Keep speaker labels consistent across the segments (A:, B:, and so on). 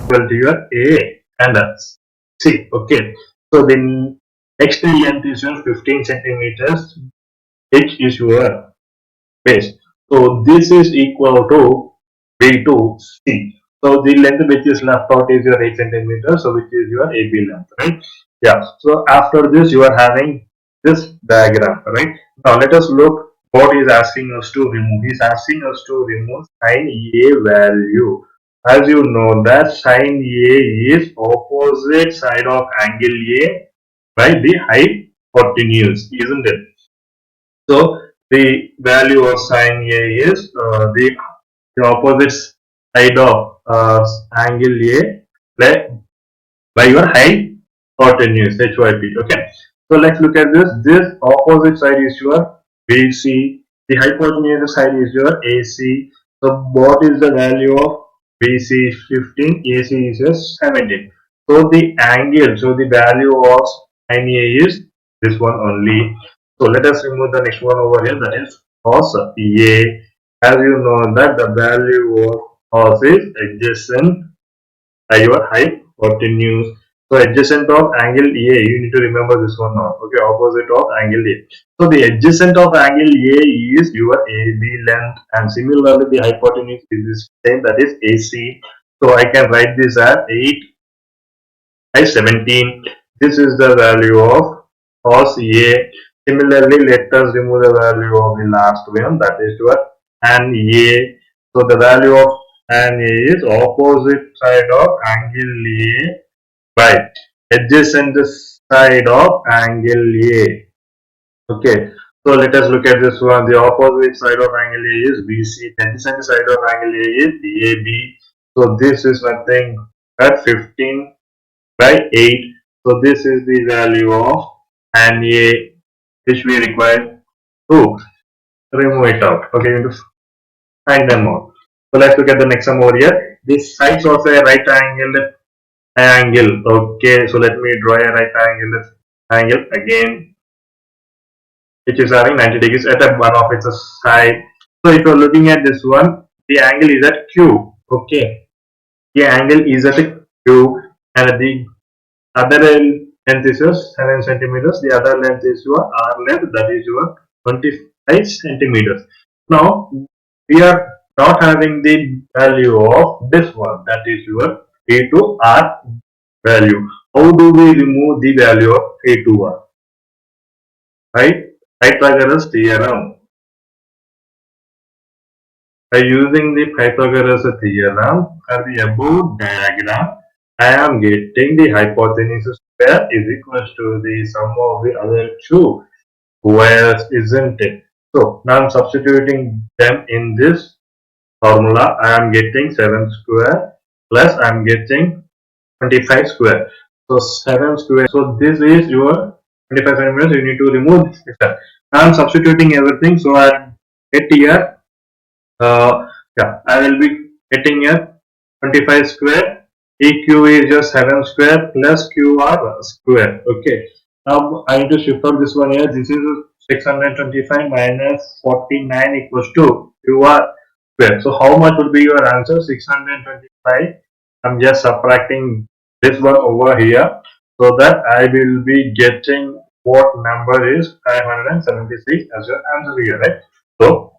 A: equal to your A and C. Okay. So the next length is your 15 centimeters. H is your base. So this is equal to B to C. So the length which is left out is your 8 centimeters. So which is your AB length, right? Yeah. So after this you are having this diagram, right? Now let us look what he is asking us to remove. He is asking us to remove sin A value. As you know that sin A is opposite side of angle A by the hypotenuse, isn't it? So the value of sin A is the opposite side of angle A by your hypotenuse HYP. Okay. So let's look at this. This opposite side is your BC. The hypotenuse side is your AC. So what is the value of BC is 15, AC is just 17. So the angle, so the value of sin A is this one only. So let us remove the next one over here, that is cos A. As you know that the value of cos is adjacent by your hypotenuse. So adjacent of angle A, you need to remember this one now. Okay, opposite of angle A. So the adjacent of angle A is your AB length, and similarly the hypotenuse is the same, that is AC. So I can write this as 8 by 17. This is the value of cos A. Similarly, let us remove the value of the last one, that is your tan A. So the value of tan A is opposite side of angle A by adjacent side of angle A. Okay. So let us look at this one. The opposite side of angle A is BC. The adjacent side of angle A is AB. So this is nothing but 15 by 8. So this is the value of an A which we require to remove it out. Okay, you need to find them out. So let's look at the next one over here. This side's also a right angle. Okay, so let me draw a right angle again, which is having 90 degrees at one of its side. So if you're looking at this one, the angle is at Q. Okay, the angle is at Q, and the other length is your 7 centimeters. The other length is your R length, that is your 25 centimeters. Now we are not having the value of this one, that is your A to R value. How do we remove the value of A to R? Right? Pythagoras theorem. By using the Pythagoras theorem for the above diagram, I am getting the hypotenuse square is equal to the sum of the other two squares, isn't it? So now I am substituting them in this formula. I am getting 7 square plus I am getting 25 square. So 7 square. So this is your 25 centimeters. You need to remove this. Now I am substituting everything. So I get here. I will be getting here 25 square. EQ is just 7 square plus QR square. Okay. Now I need to shift out this one here. This is 625 minus 49 equals to QR square. So how much would be your answer? 625. I'm just subtracting this one over here, so that I will be getting what number is 576 as your answer here, right? So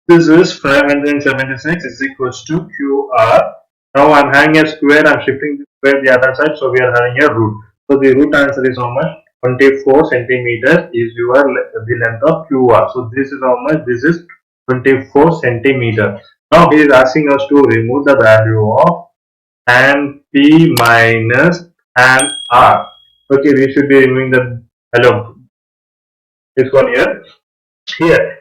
A: this is 576 is equals to QR. Now I'm having a square, I'm shifting the square the other side, so we are having a root. So the root answer is how much? 24 centimeters is your the length of QR. So this is how much? This is 24 centimeters. Now he is asking us to remove the value of and P minus and R. Okay, we should be removing the value of this one here. Here.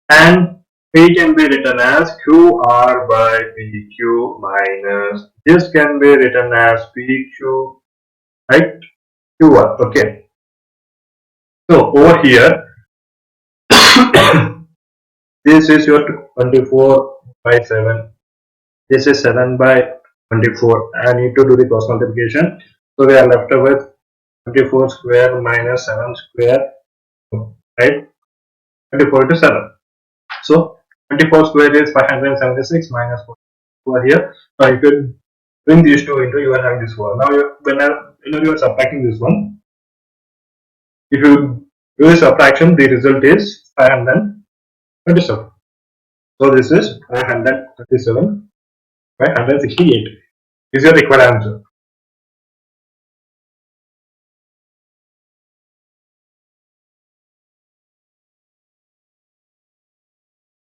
A: And P can be written as QR by PQ minus, this can be written as PQ, right? QR. Okay. So over here, this is your 24 by 7. This is 7 by 24. I need to do the cross multiplication. So we are left with 24 square minus 7 square, right? 24 to 7. So 24 square is 576 minus 4 over here. Now you could Bring these two into, you are having this one. Now, whenever you are subtracting this one, if you do the subtraction, the result is 527. So this is 537 by 168. Is your required answer.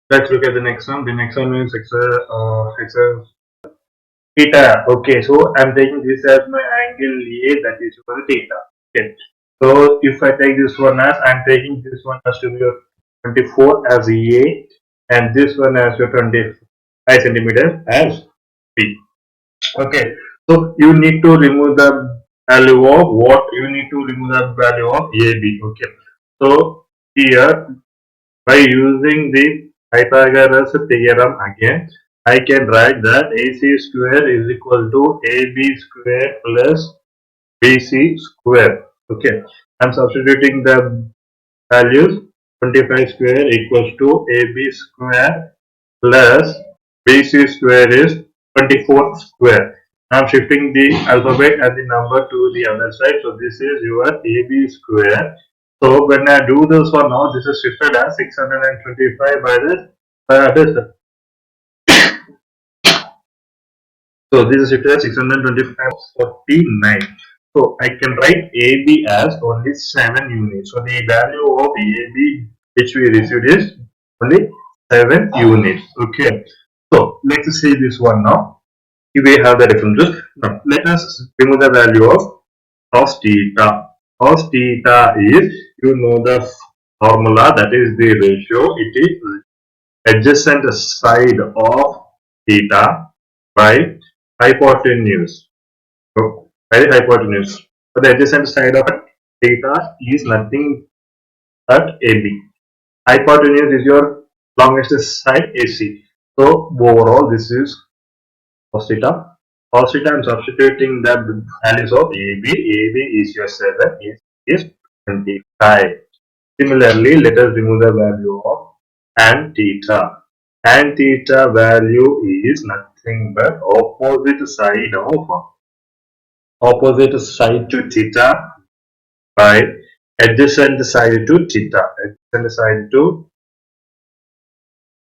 A: Let's look at the next one. The next one is theta. Okay, so I'm taking this as my angle A, that is equal to theta. Okay. So if I take this one as, I'm taking this one as to be your 24 as A, and this one as your 25 centimeters as B. Okay. So you need to remove the value of what? You need to remove the value of AB. Okay. So here, by using the Pythagoras theorem again, I can write that AC square is equal to AB square plus BC square. Okay, I'm substituting the values. 25 square equals to AB square plus BC square is 24 square. Now I'm shifting the alphabet and the number to the other side. So this is your AB square. So when I do this one now, this is shifted as 625 by this. So this is shifted as 625/49. So I can write AB as only 7 units. So the value of AB which we received is only 7 units. Okay. So let's see this one now. Here we have the differences. Now let us remove the value of cos theta. Cos theta is, you know the formula, that is the ratio. It is adjacent side of theta by hypotenuse. So, by the hypotenuse. So the adjacent side of theta is nothing but AB. Hypotenuse is your longest side, AC. So overall this is cos theta. Cos theta, I'm substituting the values of AB. AB is your 7, is 25. Similarly, let us remove the value of tan theta. Tan theta value is nothing but opposite side to theta by adjacent side to theta. Adjacent side to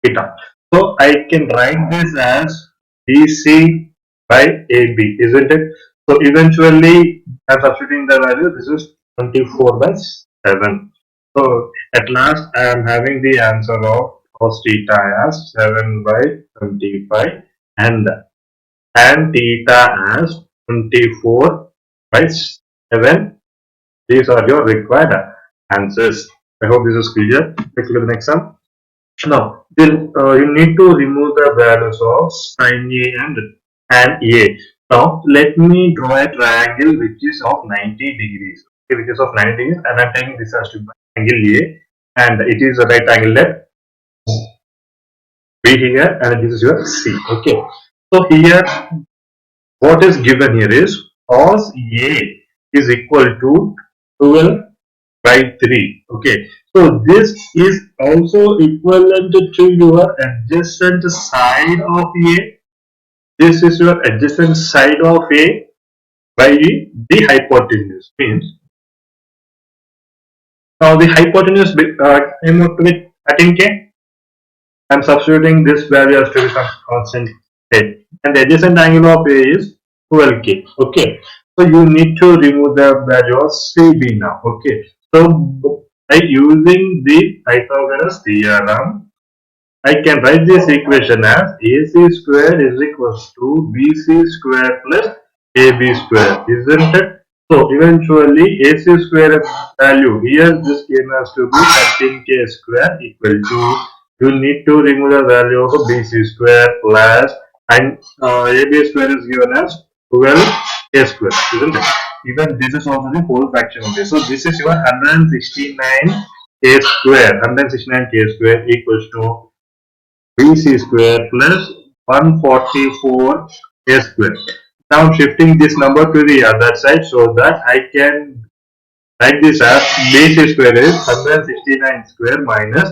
A: theta. So I can write this as BC by AB, isn't it? So eventually, I'm substituting the value. This is 24 by 7. So at last, I am having the answer of cos theta as 7 by 25 and tan theta as 24 by 7. These are your required answers. I hope this is clear. Let's look at the next one. Now, then you need to remove the values of sin A and tan A. Now, let me draw a triangle which is of 90 degrees. Okay, which is of 90 degrees, and I'm taking this as to angle A, and it is a right angle left B here, and this is your C. Okay. So here, what is given here is cos A is equal to 12 by 3. Okay, so this is also equivalent to your adjacent side of A. This is your adjacent side of A by the hypotenuse. Means now the hypotenuse with 13K. I'm substituting this value as to be some constant head, and the adjacent angle of A is 12K. Okay, so you need to remove the value of CB now. Okay, so by using the Pythagoras theorem, I can write this equation as AC square is equals to BC square plus AB square, isn't it? So eventually AC square value here, this came as to be 13K square equal to, you need to remove the value of BC square plus, and AB square is given as 12K square, isn't it? Even this is also the whole fraction of this. So this is your 169K square. 169K square equals to BC square plus 144K square. Now I'm shifting this number to the other side so that I can write this as BC square is 169 square minus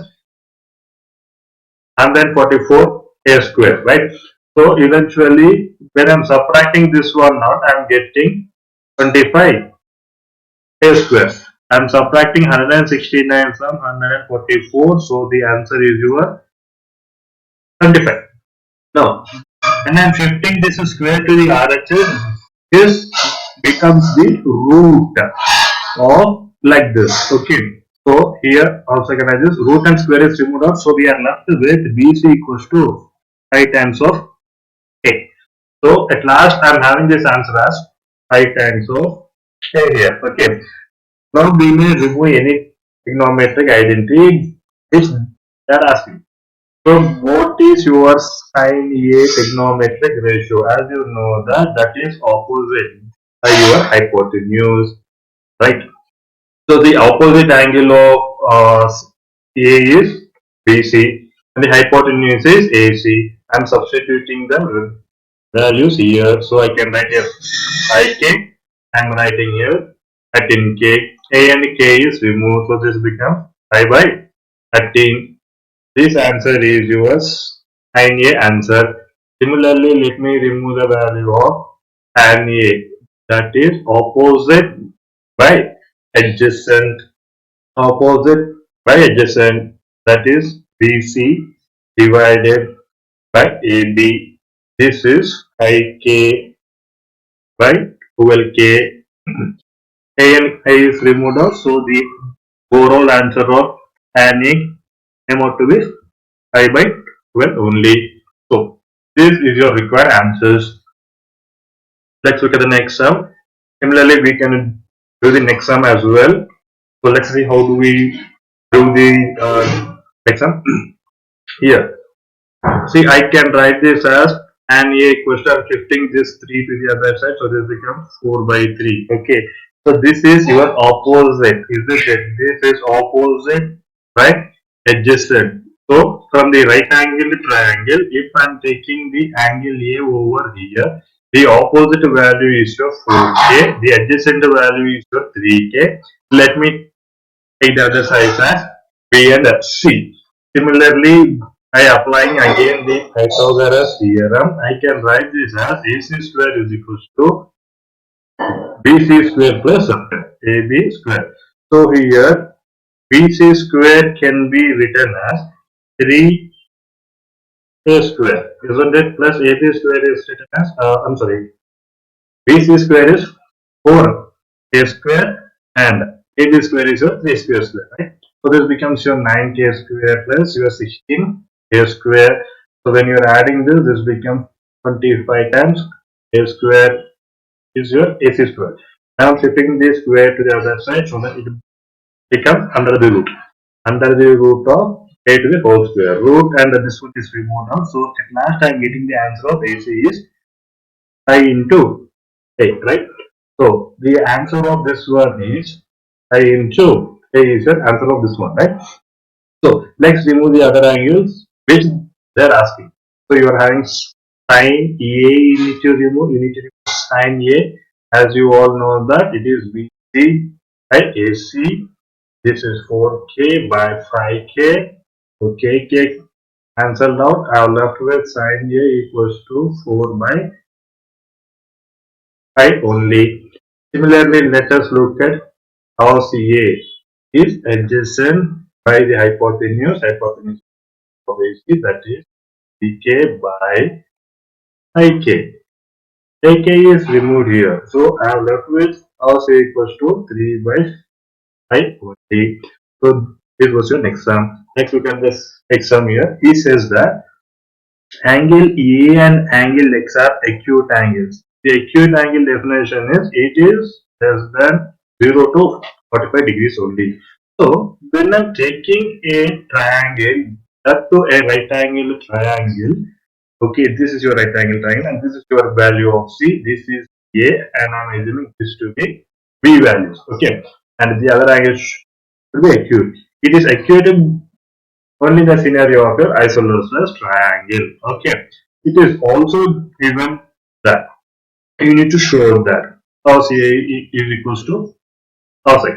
A: 144 A square, right? So eventually, when I'm subtracting this one out, I'm getting 25 a square. I'm subtracting 169 from 144, so the answer is your 25. Now, when I'm shifting this square to the RHS, this becomes the root of like this. Okay. So here also can I just root and square is removed out. So we are left with BC equals to 5 times of A. So at last I'm having this answer as 5 times of A here. Okay. Now we may remove any trigonometric identity which they are asking. So what is your sin A trigonometric ratio? As you know that is opposite by your hypotenuse, right? So the opposite angle of A is BC and the hypotenuse is AC. I'm substituting the values here, so I can write here IK. I'm writing here 13K. A and K is removed, so this becomes I by 13. This answer is yours. Sin A answer. Similarly, let me remove the value of tan A. That is opposite by adjacent. Opposite by adjacent. That is BC divided by AB. This is IK by 12K. A and I is removed out, so the overall answer of tan A came out to be I by 12 only. So this is your required answers. Let's look at the next sum. Similarly, we can do the next sum as well. So let's see how do we do the next sum. Here, see, I can write this as an A equals to, I'm shifting this 3 to the other side, so this becomes 4 by 3. Okay, so this is your opposite, isn't it? This is opposite, right? Adjacent. So from the right angle triangle, if I'm taking the angle A over here, the opposite value is your 4K, the adjacent value is your 3K. Let me take the other side as B and C. Similarly, by applying again the Pythagoras theorem, I can write this as AC square is equals to BC square plus AB square. So here BC square can be written as 3A square, isn't it? Plus AB square is written as, I'm sorry, BC square is 4A square and AB square is your 3 square square, right? So this becomes your 9K square plus your 16K square. So when you're adding this, this becomes 25 times A square is your AC square. Now I'm shifting this square to the other side so that it becomes under the root. Under the root of A to the whole square. Root and this one is removed now. So at last I'm getting the answer of AC is I into A, right? So the answer of this one is I into A is the answer of this one, right? So let's remove the other angles which they're asking. So you are having sin A, you need to remove sin A. As you all know that it is BC by AC. This is 4K by 5K. So K cancelled out. I have left with sin A equals to 4 by 5 only. Similarly, let us look at cos A is adjacent by the hypotenuse. Hypotenuse of AC, that is dk by ik. Ik is removed here. So I am left with cos A equals to 3 by 5 only. So this was your next sum. Next look at this exam here. He says that angle A and angle X are acute angles. The acute angle definition is it is less than 0 to 45 degrees only. So when I'm taking a triangle, that to a right angle triangle, okay, this is your right angle triangle and this is your value of C, this is A and I'm assuming this to be B values, okay, and the other angle should be acute. It is acute only the scenario of your isosceles triangle, okay. It is also given that you need to show that cos A is equals to cos X.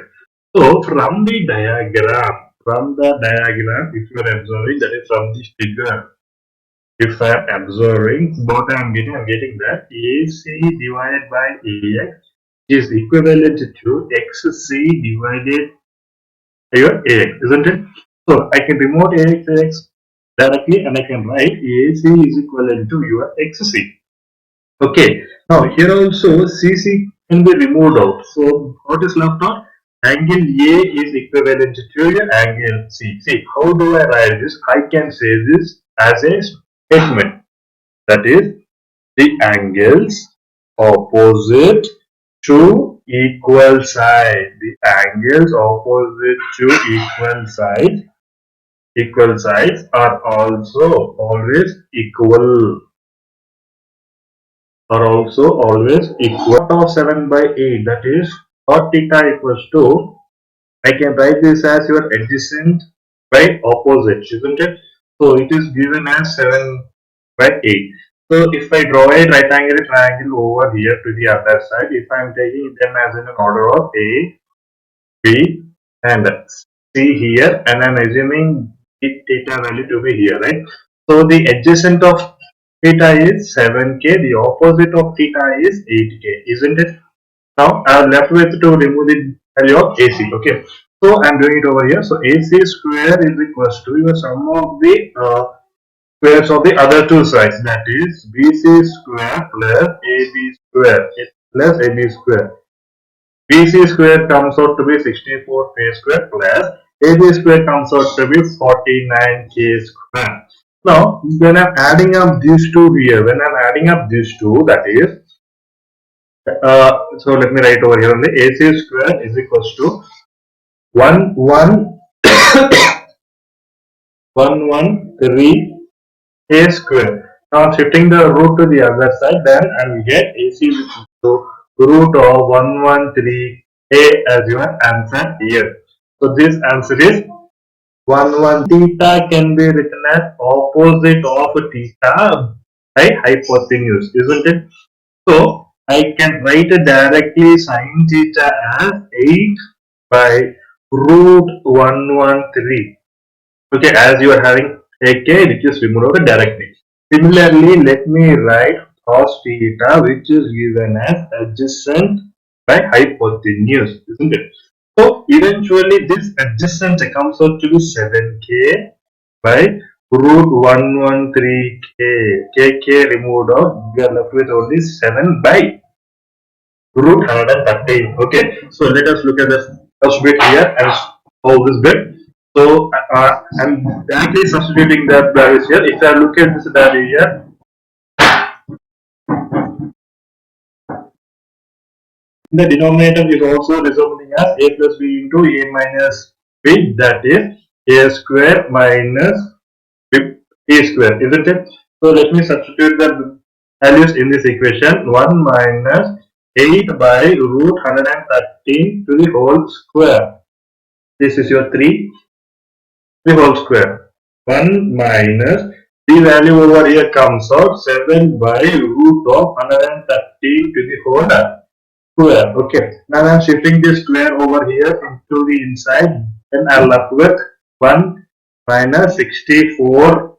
A: So from the diagram, if you are observing, that is from the figure, if I'm observing both, I'm getting that AC divided by AX is equivalent to XC divided by your AX, isn't it? So I can remove AX directly and I can write AC is equivalent to your XC. Okay, now here also CC can be removed out. So what is left out? Angle A is equivalent to your angle C. See, how do I write this? I can say this as a statement. That is, the angles opposite to equal side. The angles opposite to equal sides are also always equal. Are also always equal. Of 7 by 8, that is cot theta equals to, I can write this as your adjacent by opposite, isn't it? So it is given as 7 by 8. So if I draw a right angle triangle over here to the other side, if I am taking them as in an order of A, B and C here, and I am assuming the theta value to be here, right? So the adjacent of theta is 7k, the opposite of theta is 8k, isn't it? Now I am left with to remove the value of AC. Okay, so I am doing it over here. So AC square is equals to your sum of the squares of the other two sides, that is BC square plus AB square plus AB square. BC square comes out to be 64k square plus AB square comes out to be 49k square. Now, when I'm adding up these two here, that is, so let me write over here only, AC square is equals to 113 a square. Now I'm shifting the root to the other side, then I will get AC is equal to root of 113 a as your answer here. So this answer is 1 theta can be written as opposite of theta by hypotenuse, isn't it? So I can write directly sine theta as 8 by root 113. Okay, as you are having a k which is removed over directly. Similarly, let me write cos theta which is given as adjacent by hypotenuse, isn't it? So eventually this adjacent comes out to be 7k by root 113k. K removed out, we are left with only 7 by root 113. Okay, so let us look at the first bit here and solve this bit. So I'm directly substituting the values here. If I look at this value here, the denominator is also resembling as a plus b into a minus b, that is a square minus a square, isn't it? So let me substitute the values in this equation. 1 minus 8 by root 113 to the whole square. This is your 3, the whole square. 1 minus the value over here comes out 7 by root of 113 to the whole square. Okay, now I am shifting this square over here into the inside, then I am left with 1 minus 64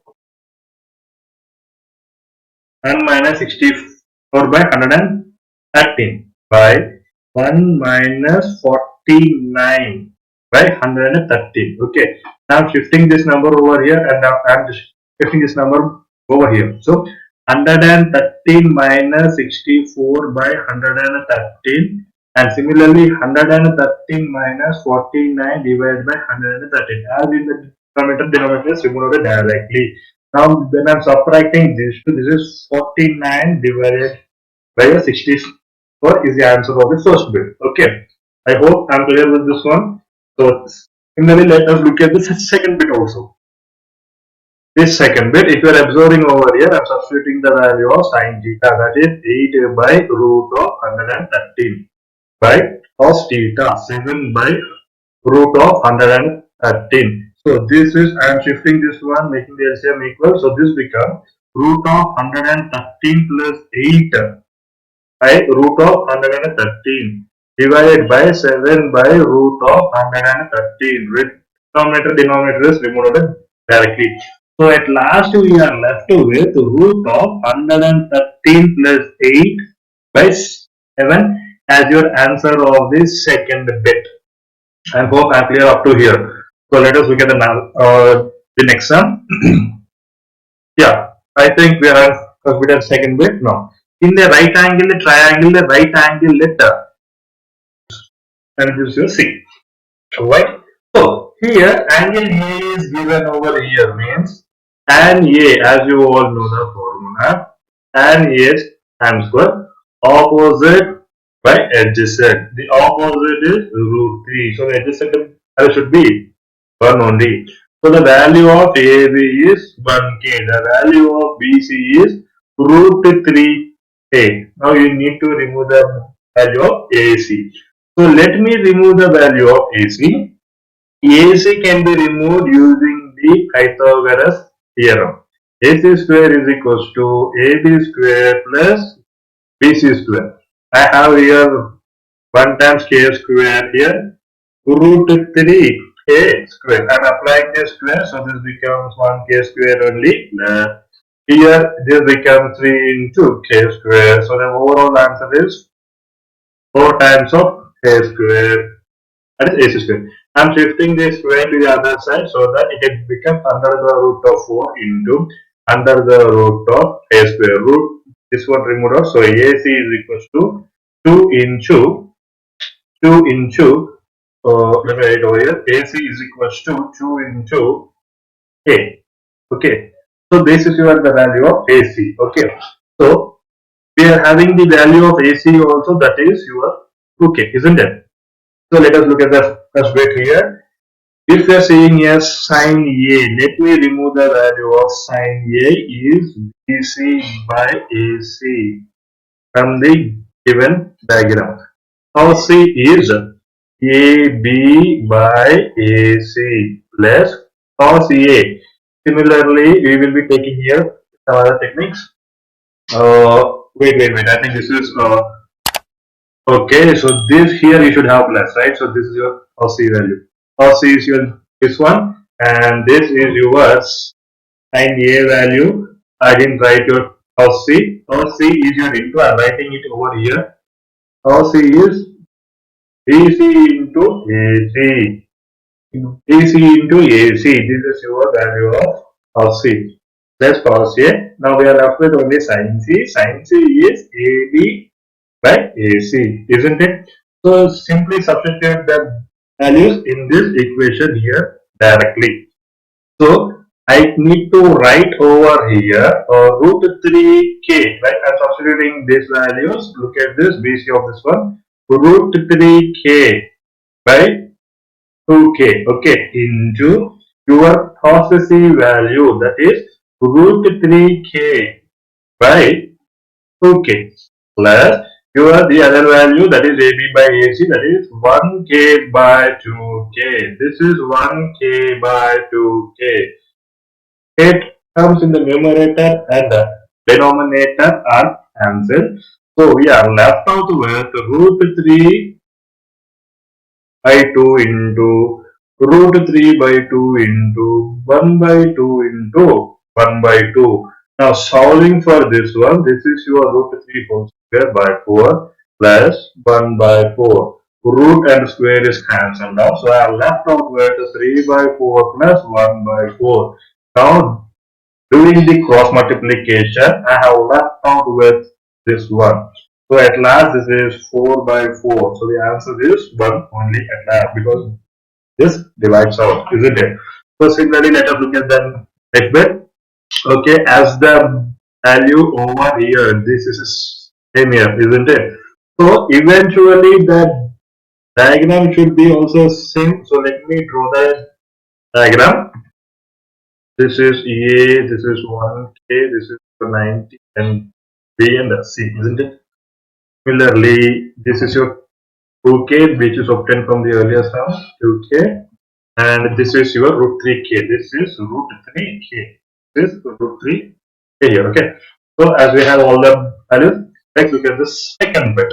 A: by 113 by 1 minus 49 by 113. Okay, now I'm shifting this number over here and now I'm shifting this number over here. So 113 minus 64 by 113, and similarly 113 minus 49 divided by 113. As in the denominator is removed directly. Now when I'm subtracting these two, this is 49 divided by 64 is the answer of the first bit. Okay, I hope I'm clear with this one. So similarly, let us look at the second bit also. This second bit, if you are observing over here, I am substituting the value of sine theta, that is 8 by root of 113 by cos theta 7 by root of 113. So this is, I am shifting this one, making the LCM equal. So this becomes root of 113 plus 8 by root of 113 divided by 7 by root of 113. Denominator is removed directly. So at last we are left with root of 113 plus 8 by 7 as your answer of this second bit. I hope I'm clear up to here. So let us look at the next sum. Yeah, I think we are considered second bit now. In the right angle triangle, the right angle letter and this is C. Right? So here angle A is given over here means tan A, as you all know the formula, tan A is tan square, opposite by adjacent. The opposite is root 3. So the adjacent should be 1 only. So the value of AB is 1k. The value of BC is root 3k. Now you need to remove the value of AC. So let me remove the value of AC. AC can be removed using the Pythagoras theorem. AC square is equals to AB square plus BC square. I have here 1 times k square here, root 3k square. I am applying this square, so this becomes 1k square only. Here this becomes 3 into k square. So the overall answer is 4 times of k square. That is AC square. I am shifting this square to the other side so that it becomes under the root of 4 into under the root of a square. Root this one removed off. So AC is equals to 2 into 2 into let me write over here. AC is equals to 2 into A. Okay. So this is your the value of AC. Okay. So we are having the value of AC also, that is your 2K, isn't it? So let us look at the first bit here. If we are saying as sine A, let me remove the value of sine A is BC by AC from the given diagram. Now C is AB by AC plus cos A. Similarly, we will be taking here some other techniques. Wait. I think this is okay. So this here you should have plus, right? So this is your cos C value. Cos C is your this one, and this is your sin A value. I didn't write your cos C. Cos C is your into. I'm writing it over here. Cos C is DC into AC. DC into AC. This is your value of cos C. Let's cos A. Now we are left with only sin C. Sin C is AB by AC, isn't it? So simply substitute the values in this equation here directly. So I need to write over here root 3k, right? I'm substituting these values. Look at this BC of this one. Root 3k by 2k, okay, into your possessive value, that is root 3k by 2k plus your the other value, that is AB by AC, that is 1k by 2k. This is 1k by 2k. It comes in the numerator and the denominator are cancelled. So we are left out with root 3 by 2 into root 3 by 2 into 1 by 2 into 1 by 2. Now solving for this one, this is your root 3 whole square by 4 plus 1 by 4. Root and square is cancelled now. So I have left out with 3 by 4 plus 1 by 4. Now doing the cross multiplication, I have left out with this one. So at last this is 4 by 4. So the answer is 1 only at last because this divides out, isn't it? So similarly, let us look at the next bit. Okay, as the value over here, this is same here, isn't it? So eventually the diagram should be also same. So let me draw the diagram. This is A, this is 1K, this is 90, and B and C, isn't it? Similarly, this is your 2K, which is obtained from the earlier sum, 2K, and this is your root 3K. This is root 3K. This is root 3K here, okay? So, as we have all the values, let's look at the second bit.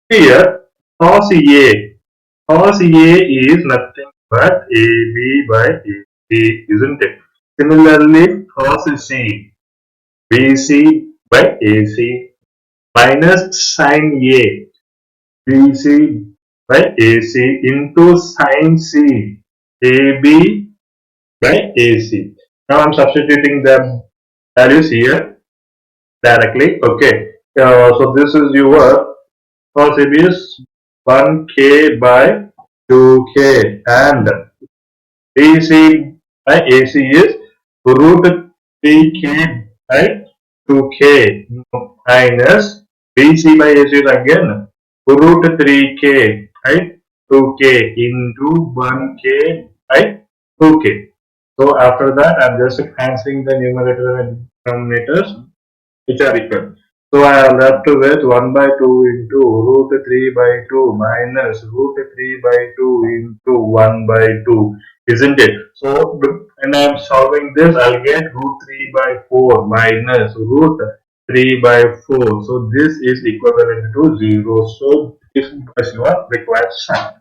A: Here, cos A. Cos A is nothing but AB by AC, isn't it? Similarly, cos C, BC by AC minus sin A, BC by AC into sin C, AB by AC. Now I'm substituting the values here directly. Okay. So this is your cos AB is 1k by 2k and AC by AC is root 3k by 2k minus BC by AC is again root 3k by 2k into 1k by 2k. So after that I'm just cancelling the numerator and denominators which are equal. So I am left with 1 by 2 into root 3 by 2 minus root 3 by 2 into 1 by 2, isn't it? So when I am solving this, I'll get root 3 by 4 minus root 3 by 4. So this is equivalent to 0. So this is your required sign.